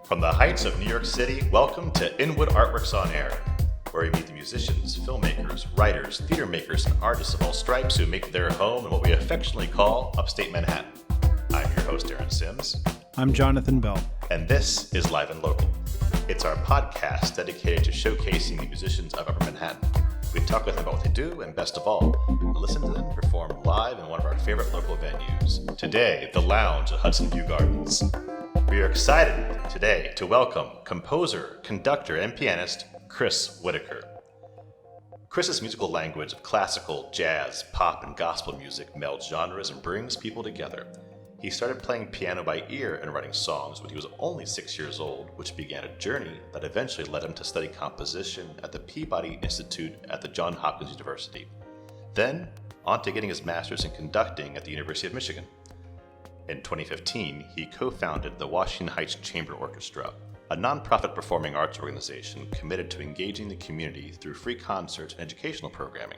From the heights of New York City, welcome to Inwood Artworks on Air, where we meet the musicians, filmmakers, writers, theater makers, and artists of all stripes who make their home in what we affectionately call Upstate Manhattan. I'm your host, Aaron Sims. I'm Jonathan Bell. And this is Live and Local. It's our podcast dedicated to showcasing the musicians of Upper Manhattan. We talk with them about what they do, and best of all, listen to them perform live in one of our favorite local venues. Today, the Lounge at Hudson View Gardens. We are excited today to welcome composer, conductor, and pianist Chris Whittaker. Chris's musical language of classical, jazz, pop, and gospel music melds genres and brings people together. He started playing piano by ear and writing songs when he was only 6 years old, which began a journey that eventually led him to study composition at the Peabody Institute at the Johns Hopkins University. Then, on to getting his master's in conducting at the University of Michigan. In 2015, he co-founded the Washington Heights Chamber Orchestra, a nonprofit performing arts organization committed to engaging the community through free concerts and educational programming.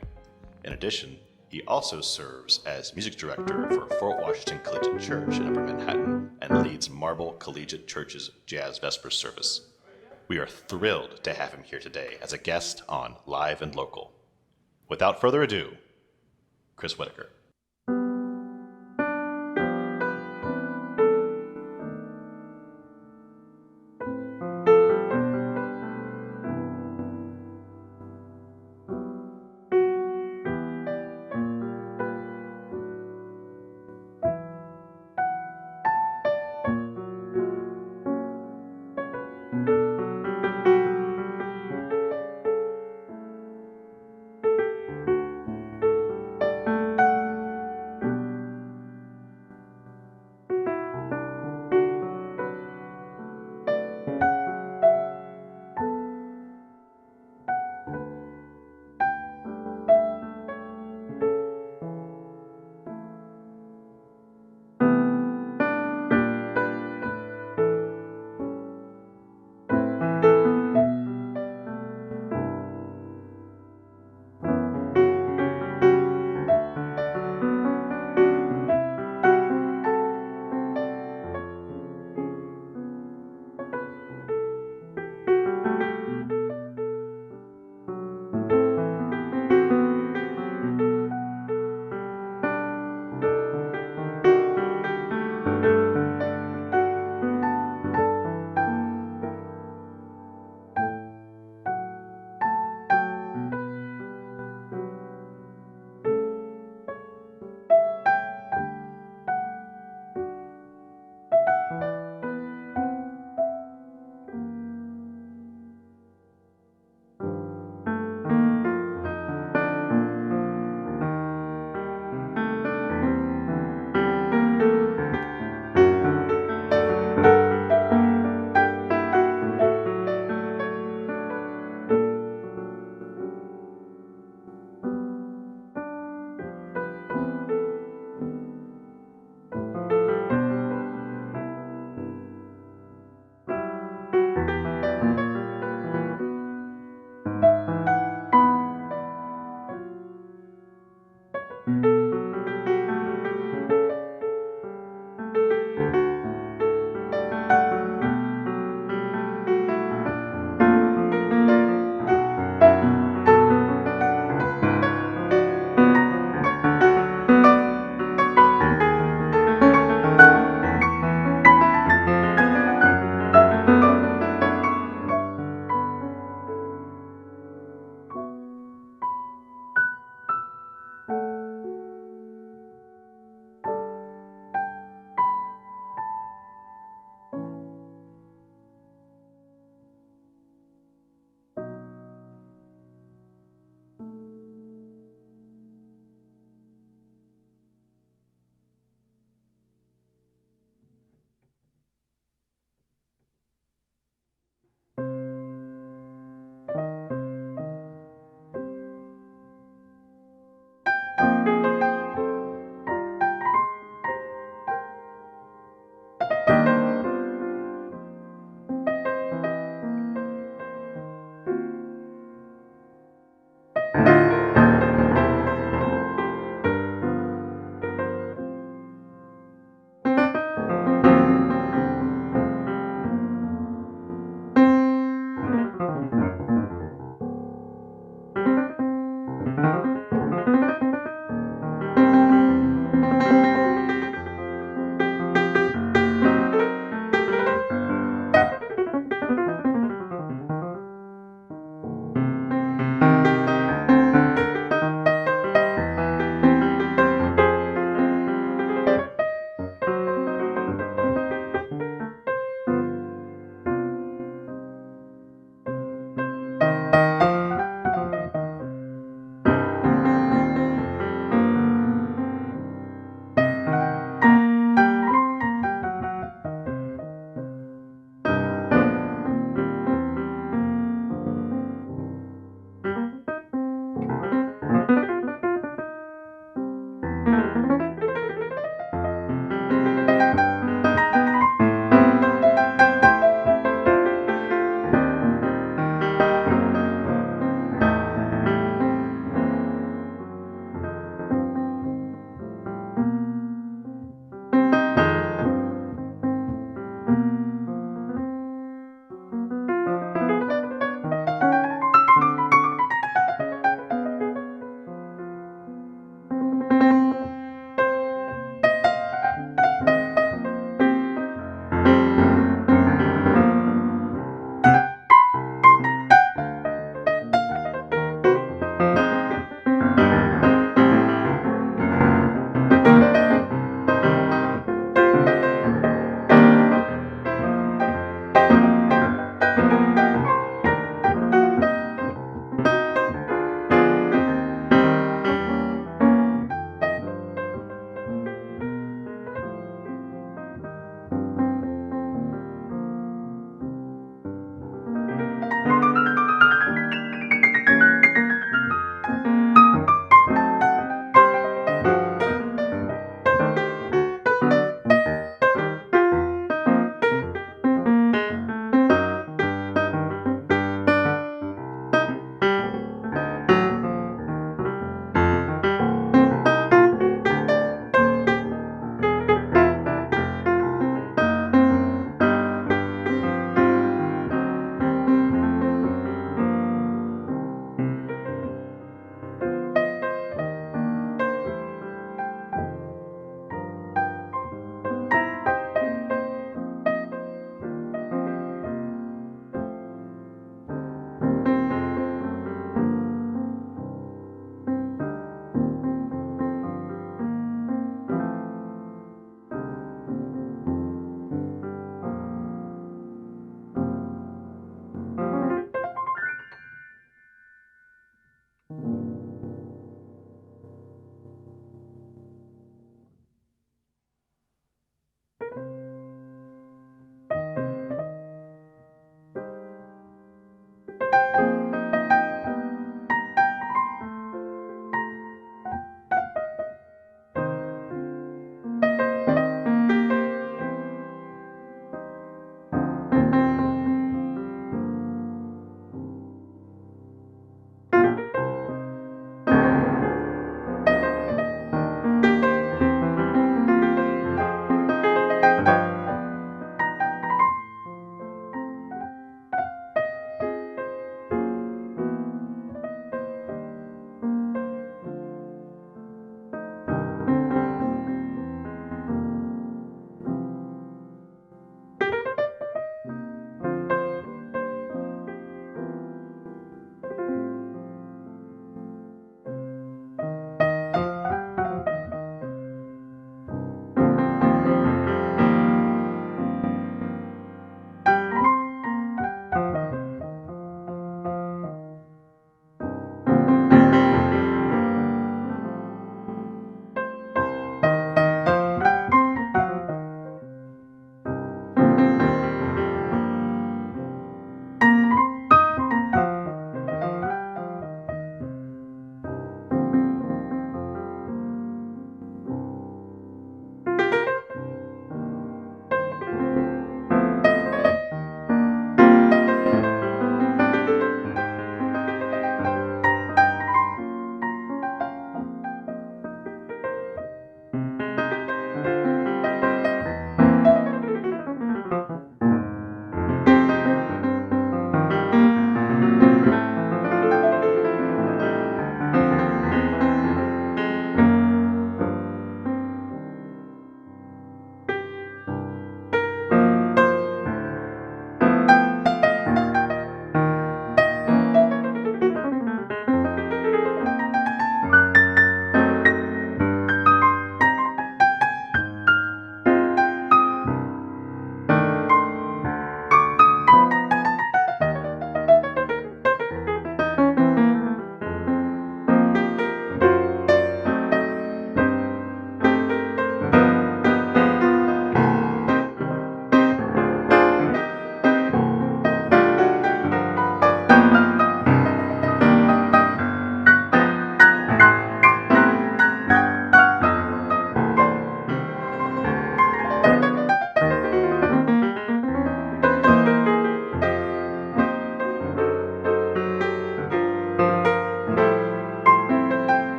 In addition, he also serves as music director for Fort Washington Collegiate Church in Upper Manhattan and leads Marble Collegiate Church's Jazz Vespers service. We are thrilled to have him here today as a guest on Live and Local. Without further ado, Chris Whittaker.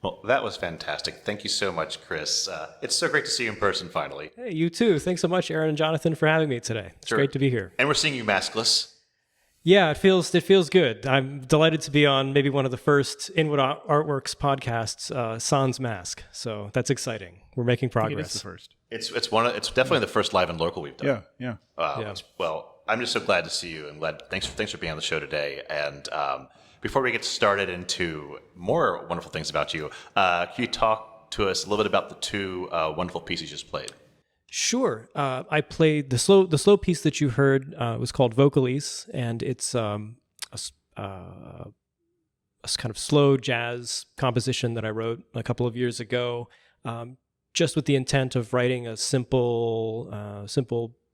Well, that was fantastic. Thank you so much, Chris. It's so great to see you in person finally. Hey, you too. Thanks so much, Aaron and Jonathan, for having me today. It's great to be here. And we're seeing you maskless. Yeah, it feels good. I'm delighted to be on maybe one of the first Inwood Artworks podcasts, Sans Mask. So that's exciting. We're making progress. It is the first. It's definitely the first live and local we've done. Yeah. Well, I'm just so glad to see you, and thanks for being on the show today. And before we get started into more wonderful things about you, can you talk to us a little bit about the two wonderful pieces you just played? Sure. I played the slow piece that you heard was called Vocalise, and it's a kind of slow jazz composition that I wrote a couple of years ago, just with the intent of writing a simple,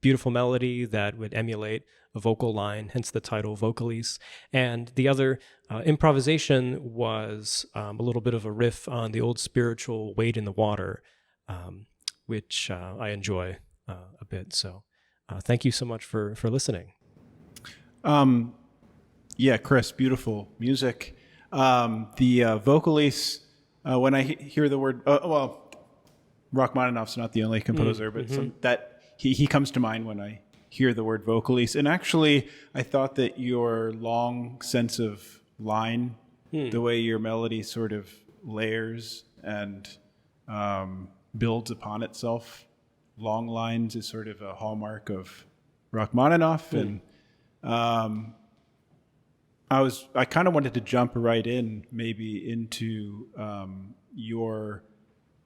beautiful melody that would emulate a vocal line, hence the title Vocalise. And the other improvisation was a little bit of a riff on the old spiritual Wade in the Water, which I enjoy a bit. So thank you so much for listening. Yeah, Chris, beautiful music. The Vocalise, when I hear the word, Rachmaninoff's not the only composer, but that he comes to mind when I hear the word Vocalise. And actually, I thought that your long sense of line, the way your melody sort of layers and builds upon itself, long lines, is sort of a hallmark of Rachmaninoff. And I kind of wanted to jump right in maybe into your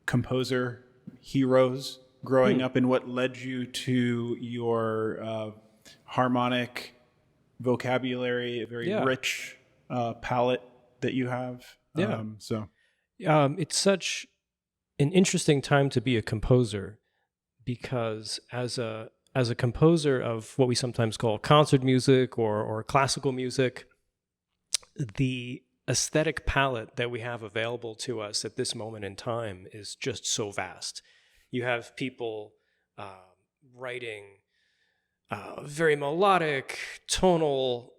composer heroes growing up and what led you to your harmonic vocabulary, a very rich palette that you have. It's such an interesting time to be a composer, because as a composer of what we sometimes call concert music or classical music, the aesthetic palette that we have available to us at this moment in time is just so vast. You have people writing very melodic, tonal,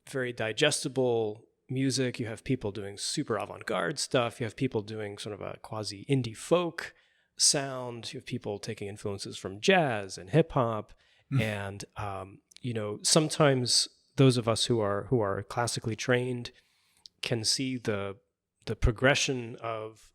very digestible music. You have people doing super avant-garde stuff. You have people doing sort of a quasi indie folk sound. You have people taking influences from jazz and hip hop. And sometimes those of us who are classically trained can see the progression of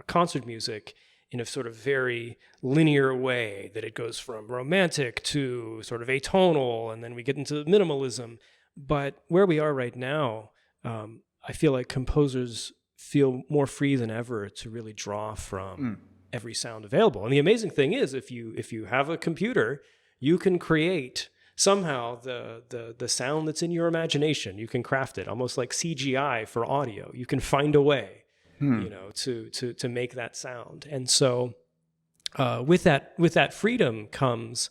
concert music in a sort of very linear way, that it goes from romantic to sort of atonal, and then we get into minimalism. But where we are right now, I feel like composers feel more free than ever to really draw from every sound available. And the amazing thing is, if you have a computer, you can create somehow the sound that's in your imagination. You can craft it almost like CGI for audio. You can find a way, to make that sound. And so with that freedom comes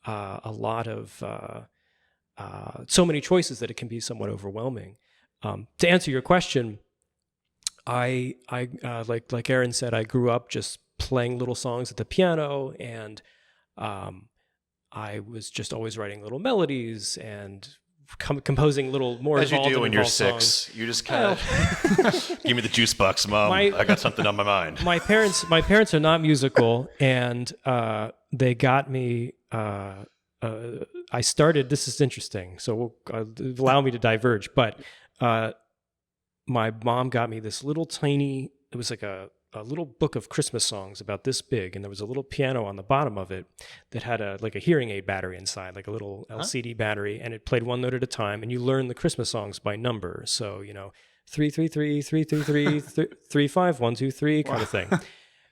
a lot of so many choices that it can be somewhat overwhelming. To answer your question, I like Aaron said, I grew up just playing little songs at the piano, and I was just always writing little melodies and composing little more as involved. As you do when you're 6, songs. You just kind of give me the juice box, Mom. I got something on my mind. My parents are not musical, and they got me. I started. This is interesting, so allow me to diverge. But my mom got me this little tiny. It was like a little book of Christmas songs about this big, and there was a little piano on the bottom of it that had a hearing aid battery inside, like a little LCD battery, and it played one note at a time, and you learn the Christmas songs by number. So 333, 333, 35, 1, 2, 3 kind of thing.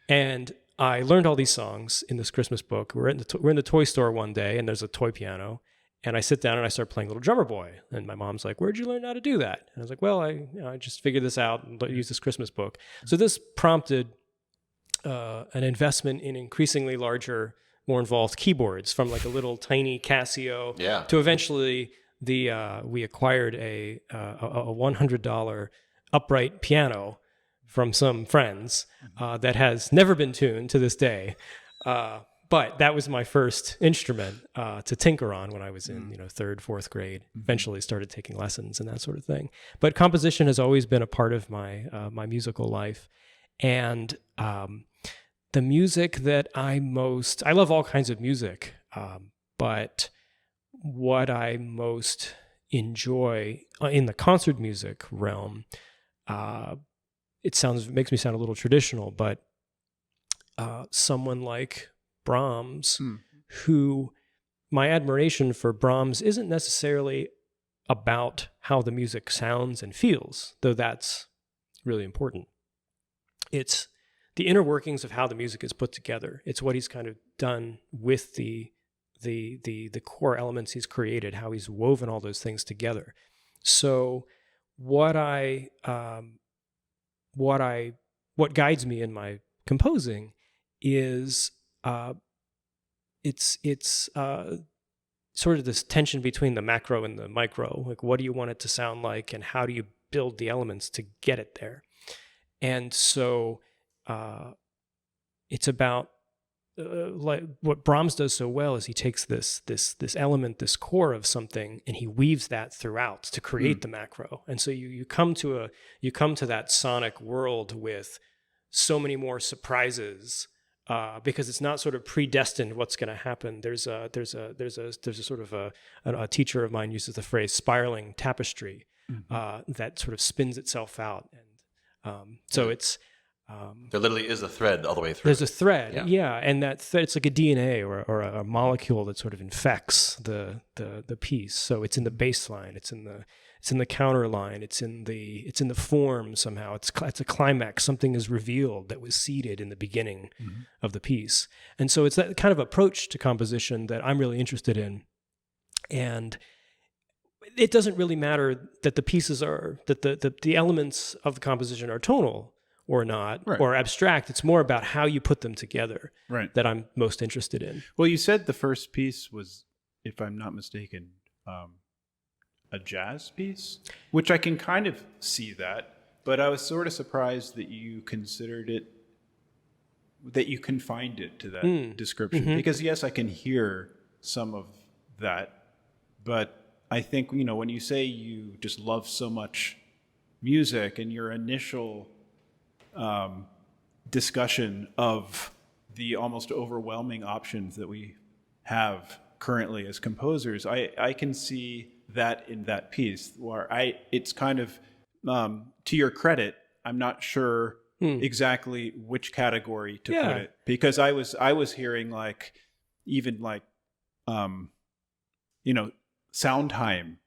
And I learned all these songs in this Christmas book. We're in the toy store one day, and there's a toy piano. And I sit down and I start playing Little Drummer Boy. And my mom's like, "Where'd you learn how to do that?" And I was like, "Well, I just figured this out and use this Christmas book." So this prompted an investment in increasingly larger, more involved keyboards, from like a little tiny Casio to eventually we acquired a $100 upright piano from some friends that has never been tuned to this day. But that was my first instrument to tinker on when I was in, third, fourth grade. Eventually started taking lessons and that sort of thing. But composition has always been a part of my my musical life. And the music that I love all kinds of music, but what I most enjoy in the concert music realm, makes me sound a little traditional, but someone like Brahms, who my admiration for Brahms isn't necessarily about how the music sounds and feels, though that's really important. It's the inner workings of how the music is put together. It's what he's kind of done with the core elements he's created, how he's woven all those things together. So what guides me in my composing is it's sort of this tension between the macro and the micro. Like, what do you want it to sound like, and how do you build the elements to get it there? And so it's about like what Brahms does so well is he takes this element, this core of something, and he weaves that throughout to create the macro. And so you come to that sonic world with so many more surprises. Because it's not sort of predestined what's going to happen. There's a sort of a teacher of mine uses the phrase spiraling tapestry that sort of spins itself out, and so it's there literally is a thread all the way through. There's a thread, yeah, and that thread, it's like a DNA or a molecule that sort of infects the piece. So it's in the bass line, it's in the counter line, it's in the form somehow. It's a climax. Something is revealed that was seeded in the beginning of the piece. And so it's that kind of approach to composition that I'm really interested in. And it doesn't really matter that the pieces are, that the elements of the composition are tonal or not, or abstract. It's more about how you put them together that I'm most interested in. Well, you said the first piece was, if I'm not mistaken, a jazz piece, which I can kind of see that, but I was sort of surprised that you considered it, that you confined it to that description. Because yes, I can hear some of that, but I think, when you say you just love so much music, and your initial discussion of the almost overwhelming options that we have currently as composers, I can see that in that piece where it's kind of, to your credit, I'm not sure exactly which category to put it, because I was hearing Sondheim.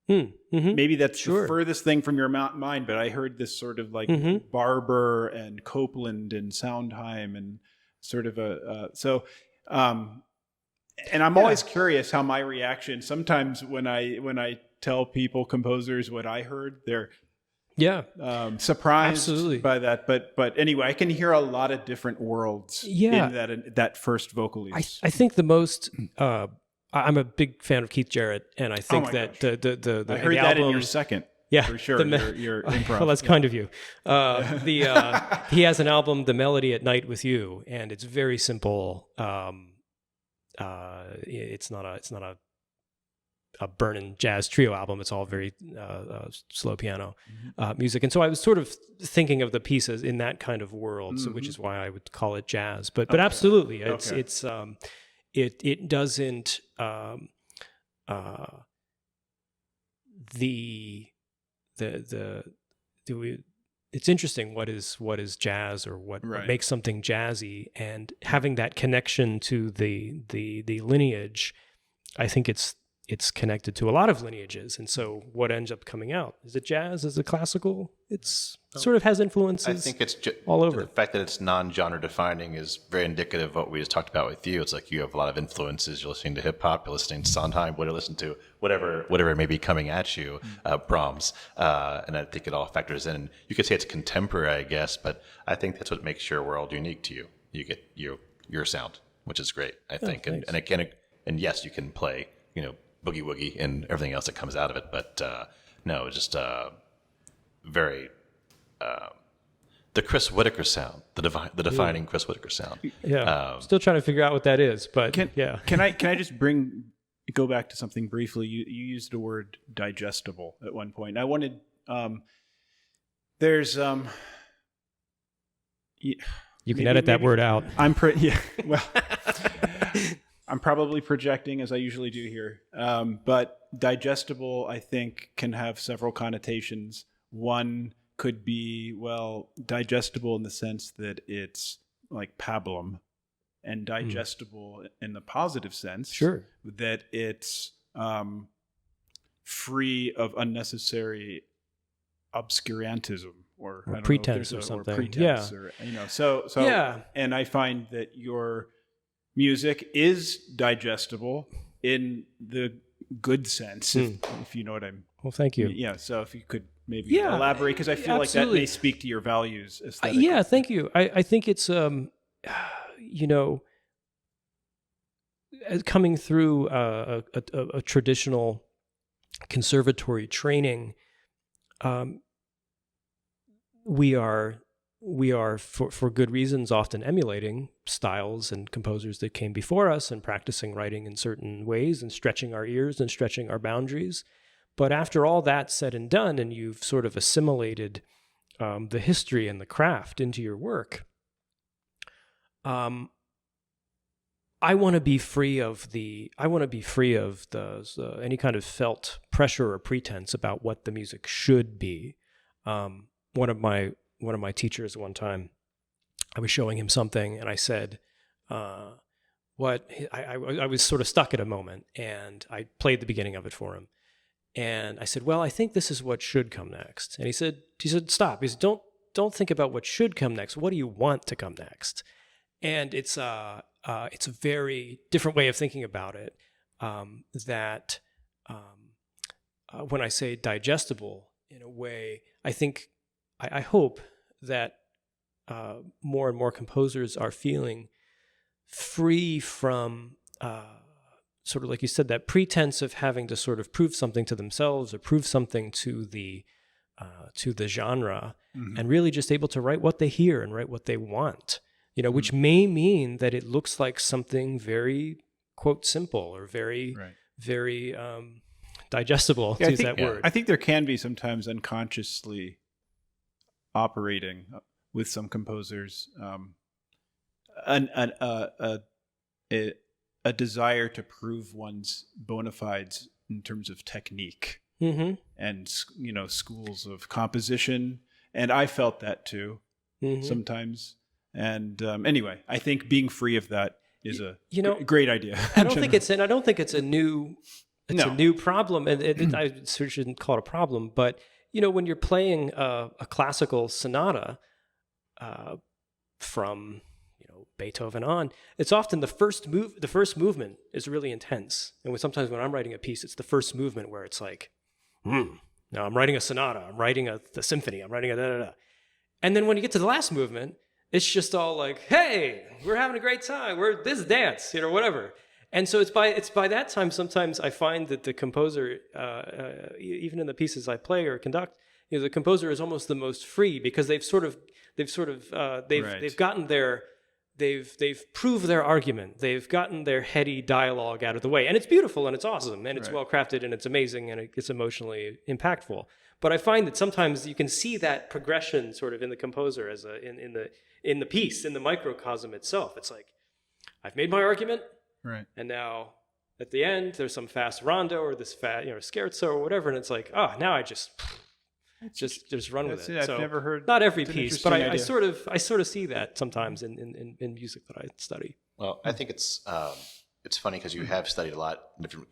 Maybe that's the furthest thing from your mind, but I heard this sort of Barber and Copeland and Sondheim and sort of and I'm always curious how my reaction, sometimes when I tell people, composers, what I heard, they're surprised by that. But anyway, I can hear a lot of different worlds in that first vocalese. I think the most I'm a big fan of Keith Jarrett, and I think that the I heard that album, in your second. Yeah, for sure. Your improv. Well, that's kind of you. He has an album, The Melody at Night with You, and it's very simple. It's not a burnin' jazz trio album. It's all very slow piano music. And so I was sort of thinking of the pieces in that kind of world, so which is why I would call it jazz. But absolutely, it doesn't it's interesting what is jazz, or what makes something jazzy, and having that connection to the lineage. I think it's connected to a lot of lineages, and so what ends up coming out, is it jazz, is it classical? It's sort of has influences. I think it's all over. The fact that it's non-genre defining is very indicative of what we just talked about with you. It's like you have a lot of influences. You're listening to hip hop, you're listening to Sondheim, what you listen to, whatever may be coming at you, Brahms, and I think it all factors in. You could say it's contemporary, I guess, but I think that's what makes your world unique to you. You get your sound, which is great, I think, and yes, you can play, boogie woogie and everything else that comes out of it, but no, just very the Chris Whittaker sound, the defining Chris Whittaker sound. Yeah. Still trying to figure out what that is, but can I just go back to something briefly? You used the word digestible at one point. I wanted there's you can edit that word out. I'm probably projecting, as I usually do here. But digestible, I think, can have several connotations. One could be, digestible in the sense that it's like pablum, and digestible in the positive sense. Sure. That it's free of unnecessary obscurantism or pretense or something. Or pretense, or so yeah. And I find that your music is digestible in the good sense, if you know what I'm. Well, thank you. Yeah. So if you could maybe elaborate, because I feel like that may speak to your values aesthetically. Yeah. Thank you. I think it's coming through a traditional conservatory training. We are for good reasons often emulating styles and composers that came before us and practicing writing in certain ways and stretching our ears and stretching our boundaries. But after all that's said and done, and you've sort of assimilated the history and the craft into your work, I want to be free of any kind of felt pressure or pretense about what the music should be. One of my teachers one time, I was showing him something, and I said, I was sort of stuck at a moment, and I played the beginning of it for him, and I said, well, I think this is what should come next. And he said, stop. He said, don't think about what should come next. What do you want to come next? And it's a very different way of thinking about it. When I say digestible, in a way, I hope that more and more composers are feeling free from sort of, like you said, that pretense of having to sort of prove something to themselves or prove something to the genre, and really just able to write what they hear and write what they want. Which may mean that it looks like something very, quote, simple or very, very digestible, to use that word. I think there can be sometimes unconsciously operating with some composers a desire to prove one's bona fides in terms of technique and schools of composition, and I felt that too sometimes. And anyway, I think being free of that is a great idea. I don't think it's a new problem, and I shouldn't call it a problem. But when you're playing a classical sonata from Beethoven on, it's often the first movement is really intense, and sometimes when I'm writing a piece, it's the first movement where it's like, now I'm writing a sonata, I'm writing a symphony, I'm writing a da-da-da. And then when you get to the last movement, it's just all like, hey, we're having a great time. This dance, whatever. And so it's by that time sometimes I find that the composer, even in the pieces I play or conduct, the composer is almost the most free, because they've proved their argument. They've gotten their heady dialogue out of the way, and it's beautiful and it's awesome and it's well crafted and it's amazing and it's emotionally impactful. But I find that sometimes you can see that progression sort of in the composer as in the piece, in the microcosm itself. It's like, I've made my argument, and now at the end there's some fast rondo or this fast scherzo or whatever, and it's like, now I just run with it. I've never heard. Not every piece, but I sort of see that sometimes in music that I study. Well, I think it's funny because you have studied a lot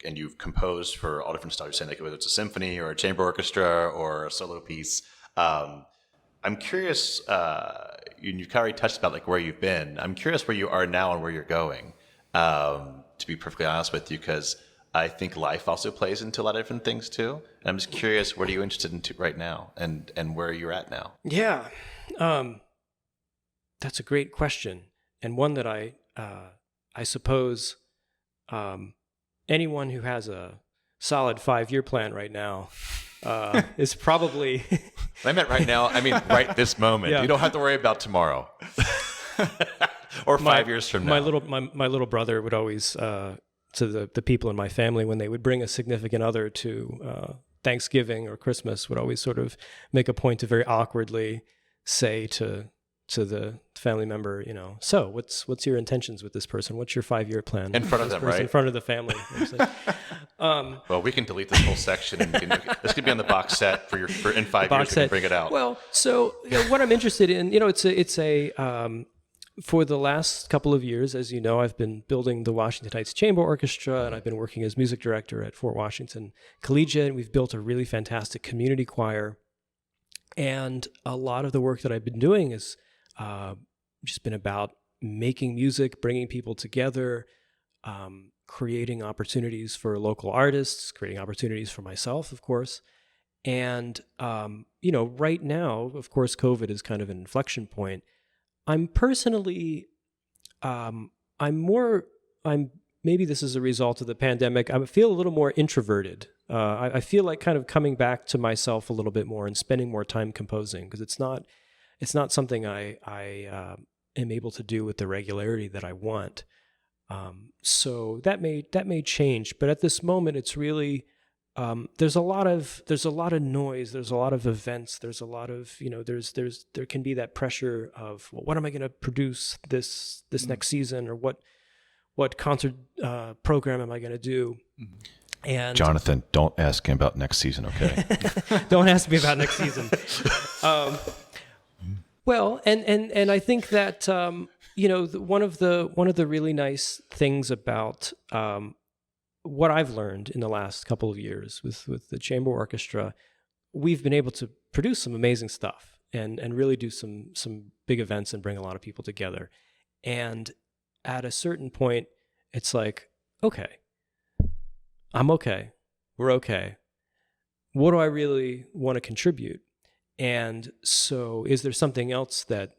and you've composed for all different styles. You're saying like whether it's a symphony or a chamber orchestra or a solo piece. I'm curious. You've already touched about like where you've been. I'm curious where you are now and where you're going. To be perfectly honest with you, because I think life also plays into a lot of different things too. And I'm just curious, what are you interested in right now, and where you're at now? Yeah, that's a great question, and one that I suppose anyone who has a solid 5-year plan right now is probably. I meant right now. I mean, right this moment. Yeah. You don't have to worry about tomorrow. Or 5 years from now. My little brother would always, to the people in my family, when they would bring a significant other to Thanksgiving or Christmas, would always sort of make a point to very awkwardly say to the family member, so what's your intentions with this person? What's your 5-year plan? In front of them, right? In front of the family. Well, we can delete this whole section, and this could be on the box set for in 5 years. We can bring it out. Well, so what I'm interested in, it's a for the last couple of years, as you know, I've been building the Washington Heights Chamber Orchestra, and I've been working as music director at Fort Washington Collegiate, and we've built a really fantastic community choir. And a lot of the work that I've been doing is just been about making music, bringing people together, creating opportunities for local artists, creating opportunities for myself, of course. And, right now, of course, COVID is kind of an inflection point. I'm personally, maybe this is a result of the pandemic. I feel a little more introverted. I feel like kind of coming back to myself a little bit more and spending more time composing, because it's not something I am able to do with the regularity that I want. So that may change, but at this moment, it's really there's a lot of noise. There's a lot of events. There's a lot of there can be that pressure of, well, what am I going to produce this next season, or what concert program am I going to do? And Jonathan, don't ask him about next season, okay? Don't ask me about next season. Well, and I think that one of the really nice things about what I've learned in the last couple of years with the chamber orchestra, we've been able to produce some amazing stuff and really do some big events and bring a lot of people together. And at a certain point, it's like, okay, I'm okay. We're okay. What do I really want to contribute? And so is there something else that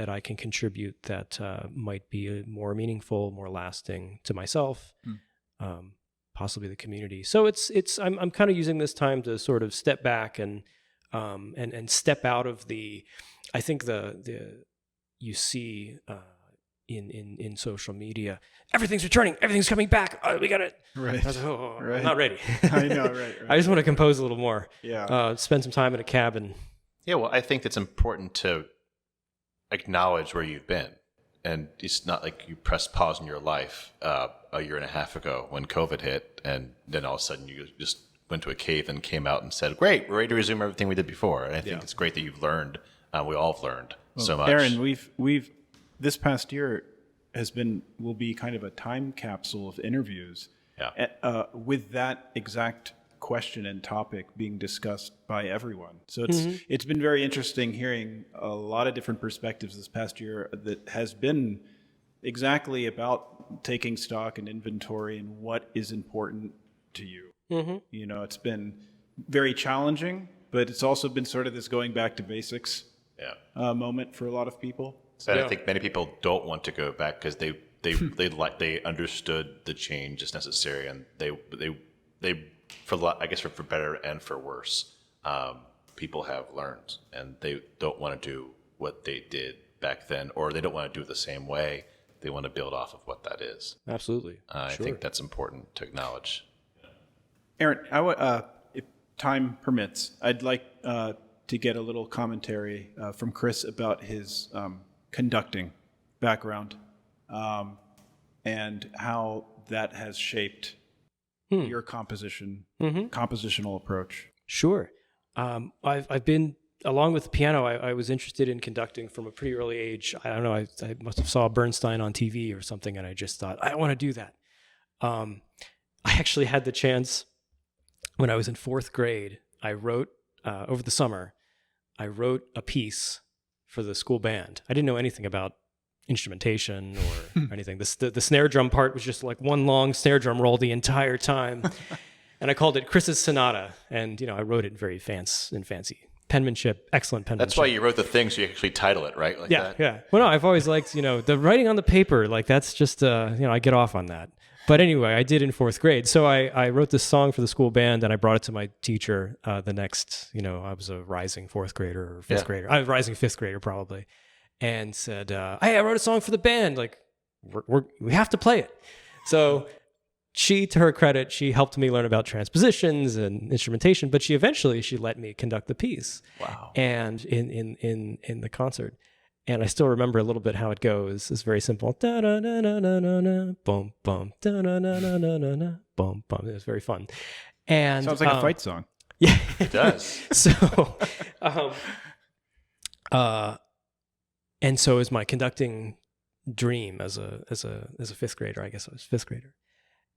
I can contribute that might be more meaningful, more lasting to myself, possibly the community? So I'm kind of using this time to sort of step back and step out of I think you see in social media, everything's returning, everything's coming back. We got it. Right. I was like, right. I'm not ready. I know, right. I just want to compose a little more. Yeah. Spend some time in a cabin. Yeah, well, I think it's important to acknowledge where you've been. And it's not like you pressed pause in your life a year and a half ago when COVID hit, and then all of a sudden you just went to a cave and came out and said, great, we're ready to resume everything we did before. And I think it's great that you've learned. We all have learned so much. Aaron, we've this past year will be kind of a time capsule of interviews. Yeah. With that exact question and topic being discussed by everyone. So it's been very interesting hearing a lot of different perspectives this past year that has been exactly about taking stock and inventory and what is important to you. Mm-hmm. It's been very challenging, but it's also been sort of this going back to basics moment for a lot of people. So I think many people don't want to go back because they understood the change is necessary, and they for better and for worse, people have learned, and they don't want to do what they did back then, or they don't want to do it the same way. They want to build off of what that is. Absolutely. I think that's important to acknowledge. Aaron, if time permits, I'd like to get a little commentary from Chris about his conducting background and how that has shaped your compositional approach. Sure. I've been, along with the piano, I was interested in conducting from a pretty early age. I don't know, I must have saw Bernstein on TV or something, and I just thought, I want to do that. I actually had the chance when I was in 4th grade. I wrote, over the summer, I wrote a piece for the school band. I didn't know anything about instrumentation or anything. The snare drum part was just like one long snare drum roll the entire time. And I called it Chris's Sonata. And, I wrote it very fancy penmanship, excellent penmanship. That's why you wrote the thing, so you actually title it, right? Like that? Yeah. Well, no, I've always liked, the writing on the paper, like that's just, I get off on that. But anyway, I did in fourth grade. So I wrote this song for the school band, and I brought it to my teacher the next, I was a rising fourth grader or fifth grader. I was a rising fifth grader probably. And said, hey, I wrote a song for the band. Like, we have to play it. So she, to her credit, she helped me learn about transpositions and instrumentation, but she let me conduct the piece. Wow. And in the concert. And I still remember a little bit how it goes. It's very simple. Da da da da da da da, boom boom, da da da da da da da, boom boom. It was very fun. And sounds like a fight song. Yeah, it does. And so is my conducting dream as a fifth grader. I guess I was fifth grader,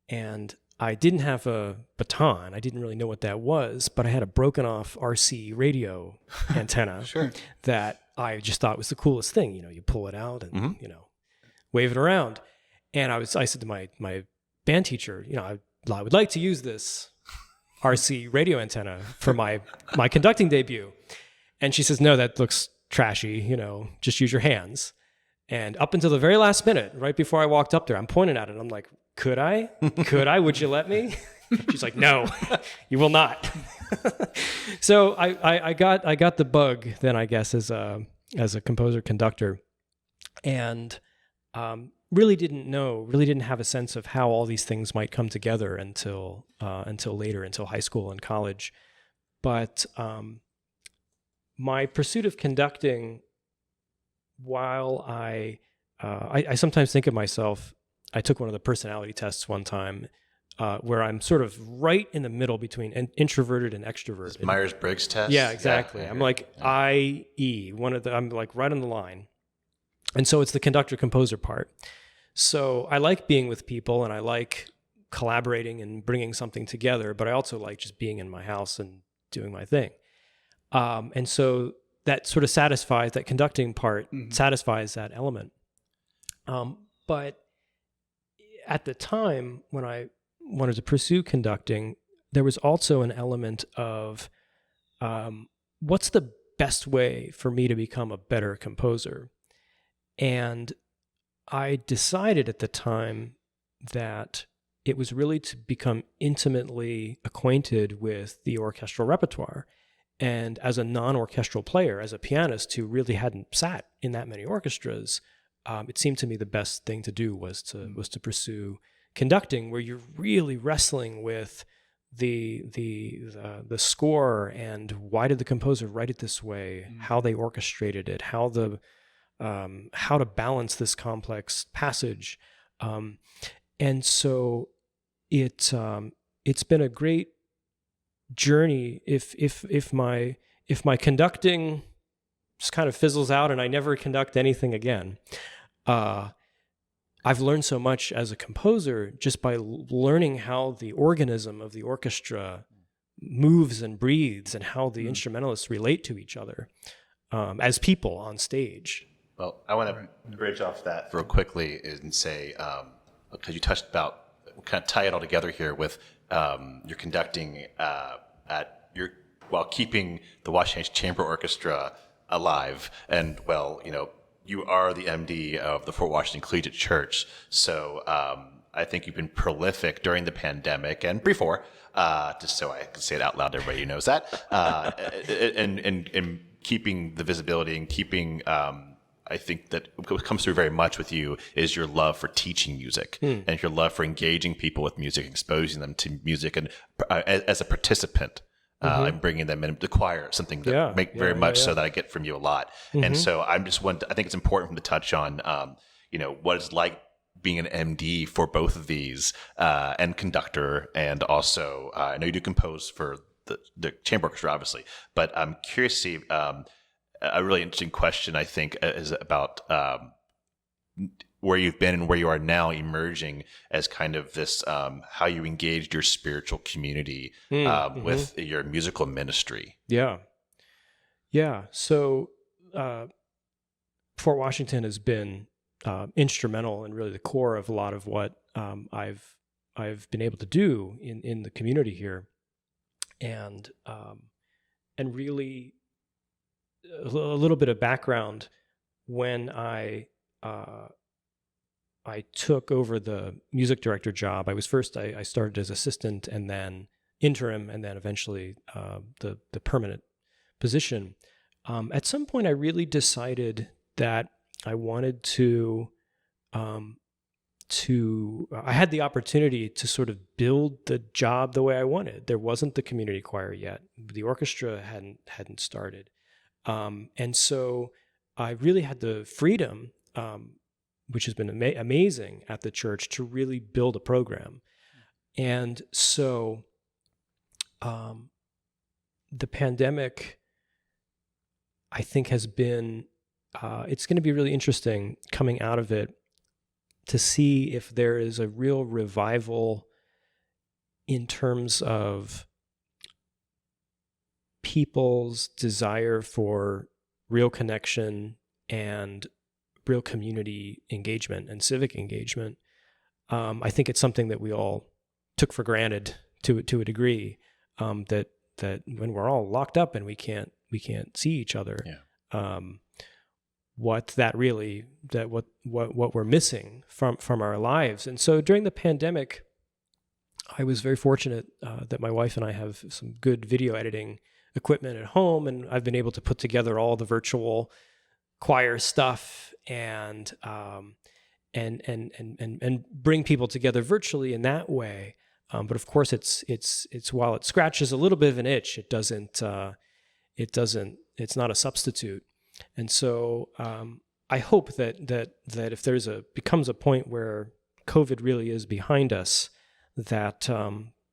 and I didn't have a baton. I didn't really know what that was, but I had a broken off RC radio antenna that I just thought was the coolest thing. You pull it out and wave it around. And I said to my band teacher, I would like to use this RC radio antenna for my conducting debut. And she says, no, that looks trashy, just use your hands. And up until the very last minute, right before I walked up there, I'm pointing at it. I'm like, could I? Would you let me? She's like, no, you will not. So I got the bug then, I guess, as a composer conductor, and really didn't have a sense of how all these things might come together until later, until high school and college. But my pursuit of conducting, while I sometimes think of myself, I took one of the personality tests one time, where I'm sort of right in the middle between introverted and extroverted. Myers-Briggs test? Yeah, exactly. I'm like IE, I'm like right on the line. And so it's the conductor-composer part. So I like being with people, and I like collaborating and bringing something together, but I also like just being in my house and doing my thing. And so that sort of satisfies, that conducting part satisfies that element. But at the time when I wanted to pursue conducting, there was also an element of what's the best way for me to become a better composer? And I decided at the time that it was really to become intimately acquainted with the orchestral repertoire. And as a non-orchestral player, as a pianist who really hadn't sat in that many orchestras, it seemed to me the best thing to do was to pursue conducting, where you're really wrestling with the score and why did the composer write it this way, how they orchestrated it, how to balance this complex passage, and so it's been a great journey. If my conducting just kind of fizzles out and I never conduct anything again, I've learned so much as a composer just by learning how the organism of the orchestra moves and breathes and how the instrumentalists relate to each other as people on stage. Well, I want to bridge off that real quickly and say, because you touched about, kind of tie it all together here with your conducting while keeping the Washington Chamber Orchestra alive. And you are the MD of the Fort Washington Collegiate Church. So I think you've been prolific during the pandemic and before, just so I can say it out loud, everybody knows that, and keeping the visibility and keeping, I think that what comes through very much with you is your love for teaching music and your love for engaging people with music, exposing them to music, and as a participant, and bringing them in the choir, something that very much so that I get from you a lot. And so I think it's important to touch on, what it's like being an MD for both of these, and conductor, and also I know you do compose for the chamber orchestra, obviously, but I'm curious to see. A really interesting question, I think, is about where you've been and where you are now, emerging as kind of this, how you engaged your spiritual community with your musical ministry. Yeah. So Fort Washington has been instrumental and really the core of a lot of what I've been able to do in the community here, and really. A little bit of background: when I I took over the music director job. I started as assistant and then interim and then eventually the permanent position. At some point, I really decided that I wanted I had the opportunity to sort of build the job the way I wanted. There wasn't the community choir yet. The orchestra hadn't started. And so I really had the freedom, which has been amazing at the church, to really build a program. And so the pandemic, I think, has been, it's going to be really interesting coming out of it to see if there is a real revival in terms of people's desire for real connection and real community engagement and civic engagement. I think it's something that we all took for granted to a degree, that when we're all locked up and we can't see each other, what we're missing from our lives. And so during the pandemic, I was very fortunate that my wife and I have some good video editing equipment at home, and I've been able to put together all the virtual choir stuff and bring people together virtually in that way. But of course, it's while it scratches a little bit of an itch, it's not a substitute. And so I hope that if becomes a point where COVID really is behind us, that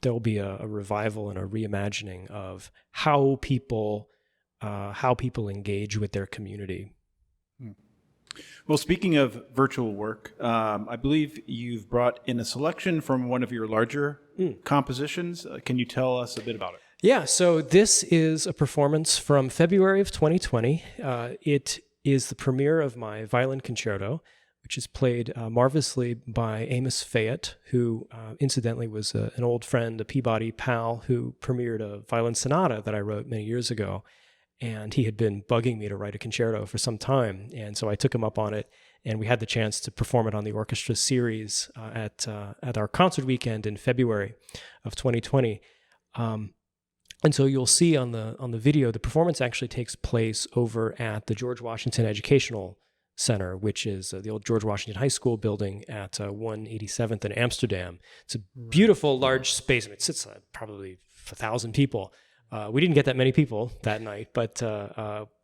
there'll be a revival and a reimagining of how people engage with their community. Well, speaking of virtual work, I believe you've brought in a selection from one of your larger compositions. Can you tell us a bit about it? Yeah, so this is a performance from February of 2020. It is the premiere of my Violin Concerto, which is played marvelously by Amos Fayette, who incidentally was an old friend, a Peabody pal, who premiered a violin sonata that I wrote many years ago. And he had been bugging me to write a concerto for some time. And so I took him up on it, and we had the chance to perform it on the orchestra series at our concert weekend in February of 2020. And so you'll see on the video, the performance actually takes place over at the George Washington Educational Center, which is the old George Washington High School building at 187th in Amsterdam. It's a beautiful, large space. I mean, it sits probably 1,000 people. We didn't get that many people that night, but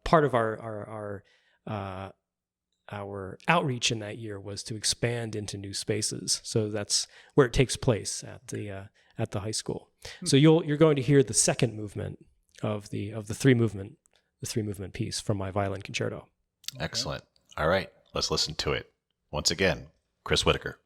part of our outreach in that year was to expand into new spaces. So that's where it takes place at the high school. So you're going to hear the second movement of the three movement piece from my Violin Concerto. Excellent. All right, let's listen to it. Once again, Chris Whittaker.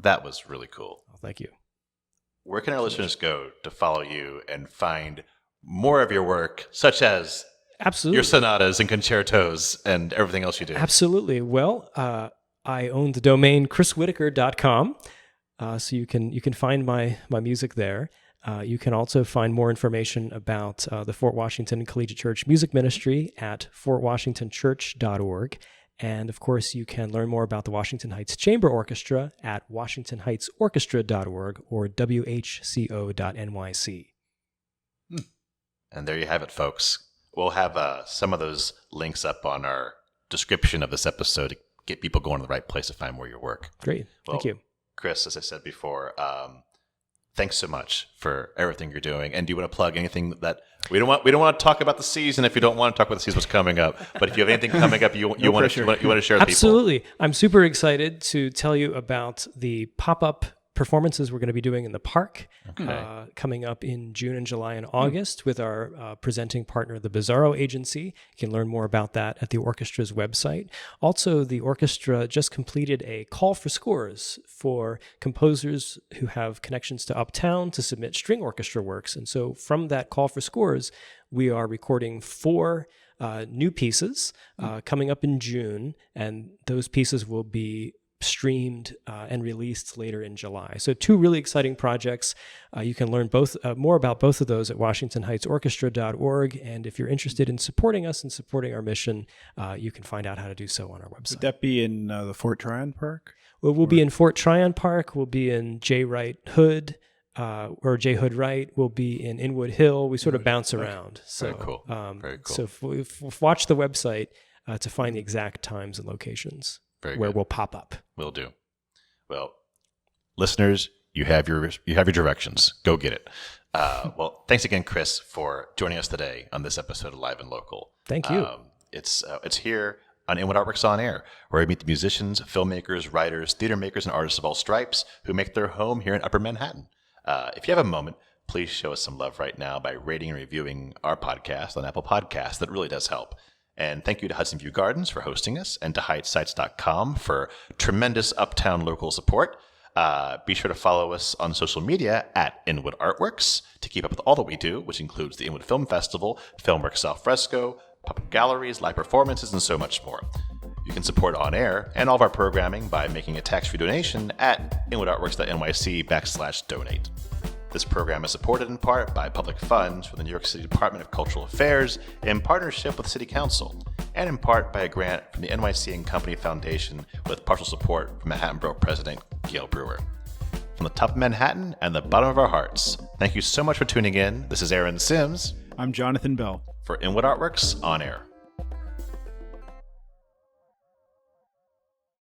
That was really cool. Oh, thank you. Where can our listeners go to follow you and find more of your work, such as Absolutely. your sonatas and concertos and everything else you do? Absolutely. Well, I own the domain chriswhittaker.com, so you can find my music there. You can also find more information about the Fort Washington Collegiate Church Music Ministry at fortwashingtonchurch.org. And of course, you can learn more about the Washington Heights Chamber Orchestra at washingtonheightsorchestra.org or whco.nyc. And there you have it, folks. We'll have some of those links up on our description of this episode to get people going to the right place to find more of your work. Great. Thank you. Chris, as I said before, thanks so much for everything you're doing. And do you want to plug anything that we don't want to talk about the season if you don't want to talk about the season, what's coming up. But if you have anything coming up you want to share with people. Absolutely. I'm super excited to tell you about the pop-up performances we're going to be doing in the park coming up in June and July and August with our presenting partner, the Bizarro Agency. You can learn more about that at the orchestra's website. Also, the orchestra just completed a call for scores for composers who have connections to Uptown to submit string orchestra works. And so from that call for scores, we are recording 4 new pieces coming up in June, and those pieces will be streamed and released later in July. So 2 really exciting projects. You can learn more about both of those at washingtonheightsorchestra.org. And if you're interested in supporting us and supporting our mission, you can find out how to do so on our website. Would that be in the Fort Tryon Park? Well, we'll be in Fort Tryon Park. We'll be in J. Wright Hood, or J. Hood Wright. We'll be in Inwood Hill. We sort of bounce around. So, Very cool. Very cool. So watch the website to find the exact times and locations. Very where good. We'll pop up. Will do. Well, listeners, you have your directions. Go get it. Well, thanks again, Chris, for joining us today on this episode of Live and Local. Thank you. It's here on Inwood Artworks On Air, where we meet the musicians, filmmakers, writers, theater makers, and artists of all stripes who make their home here in Upper Manhattan. If you have a moment, please show us some love right now by rating and reviewing our podcast on Apple Podcasts. That really does help. And thank you to Hudson View Gardens for hosting us and to HeightsiTes.com for tremendous uptown local support. Be sure to follow us on social media at Inwood Artworks to keep up with all that we do, which includes the Inwood Film Festival, Filmworks Al Fresco, public galleries, live performances, and so much more. You can support On Air and all of our programming by making a tax-free donation at inwoodartworks.nyc/donate. This program is supported in part by public funds from the New York City Department of Cultural Affairs in partnership with the City Council, and in part by a grant from the NYC Company Foundation with partial support from Manhattan Borough President Gale Brewer. From the top of Manhattan and the bottom of our hearts, thank you so much for tuning in. This is Aaron Sims. I'm Jonathan Bell. For Inwood Artworks On Air.